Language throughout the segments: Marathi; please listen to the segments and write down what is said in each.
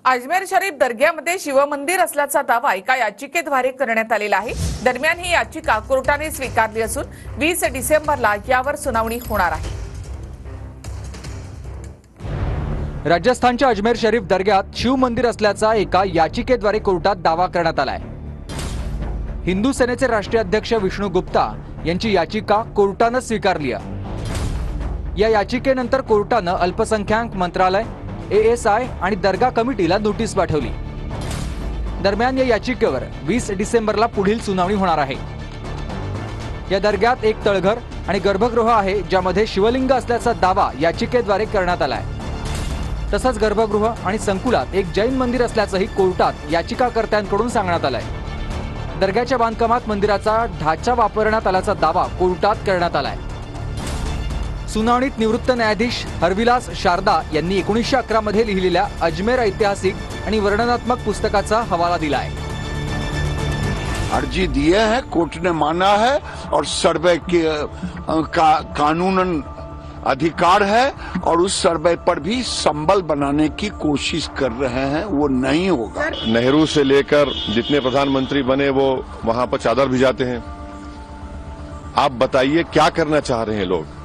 अजमेर शरीफ दर्ग्यामध्ये शिवमंदिर असल्याचा दावा एका याचिकेद्वारे करण्यात आलेला आहे। दरम्यान ही याचिका कोर्टाने स्वीकारली असून 20 डिसेंबरला यावर सुनावणी होणार आहे। राजस्थानच्या अजमेर शरीफ दर्ग्यात शिवमंदिर असल्याचा एका याचिकेद्वारे कोर्टात दावा करण्यात आलाय। हिंदू सेनेचे राष्ट्रीय अध्यक्ष विष्णू गुप्ता यांची याचिका कोर्टाने स्वीकारली आहे। या याचिकेनंतर कोर्टाने अल्पसंख्याक मंत्रालय, ASI आणि दर्गा कमिटीला नोटीस पाठवली। दरम्यान या याचिकेवर 20 डिसेंबरला पुढील सुनावणी होणार आहे। या दर्ग्यात एक तळघर आणि गर्भगृह आहे, ज्यामध्ये शिवलिंग असल्याचा दावा याचिकेद्वारे करण्यात आलाय। तसंच गर्भगृह आणि संकुलात एक जैन मंदिर असल्याचंही कोर्टात याचिकाकर्त्यांकडून सांगण्यात आलंय। दर्ग्याच्या बांधकामात मंदिराचा ढाचा वापरण्यात आल्याचा दावा कोर्टात करण्यात आलाय। सुनावणीत निवृत्त न्यायाधीश हरविलास शारदा यांनी 1911 मध्ये लिहिलेल्या अजमेर ऐतिहासिक आणि वर्णनात्मक पुस्तकाचा हवाला दिलाय। अर्जी दिए है, कोर्ट ने माना है और सर्वे के कानूनन अधिकार है और उस सर्वे पर भी संबल बनाने की कोशिश कर रहे हैं, वो नहीं होगा। नेहरू से लेकर जितने प्रधानमंत्री बने वो वहां पर चादर भिजाते हैं। आप बताइए क्या करना चाह रहे हैं लोग?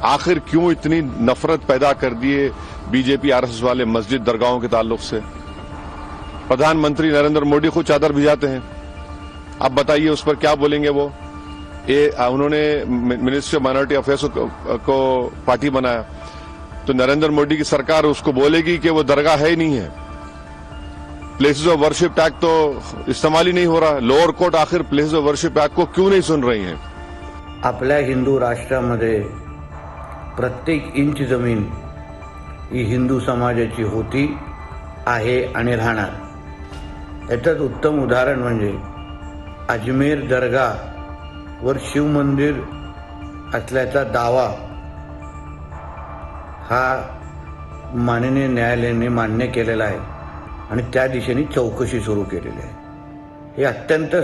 आखिर क्यों इतनी नफरत पैदा कर दिए बीजेपी RSS वाले मस्जिद दरगाहों के ताल्लुक से? प्रधानमंत्री नरेंद्र मोदी खुद चादर भिजाते हैं। आप बताइए उस पर क्या बोलेंगे वो? उन्होंने मिनिस्ट्री ऑफ माइनॉरिटी अफेयर्स को पार्टी बनाया, तो नरेंद्र मोदी की सरकार उसको बोलेगी कि वो दरगाह है ही नहीं है। प्लेसेस ऑफ वर्शिप एक्ट तो इस्तेमाल ही नहीं हो रहा। लोअर कोर्ट आखिर प्लेसेस ऑफ वर्शिप एक्ट को क्यों नहीं सुन रही है? आपल्या हिंदू राष्ट्रामध्ये प्रत्येक इंच जमीन ही हिंदू समाजाची होती, आहे आणि राहणार। याचंच उत्तम उदाहरण म्हणजे अजमेर दर्गा वर शिवमंदिर असल्याचा दावा हा माननीय न्यायालयाने मान्य केलेला आहे आणि त्या दिशेने चौकशी सुरू केलेली आहे। हे अत्यंत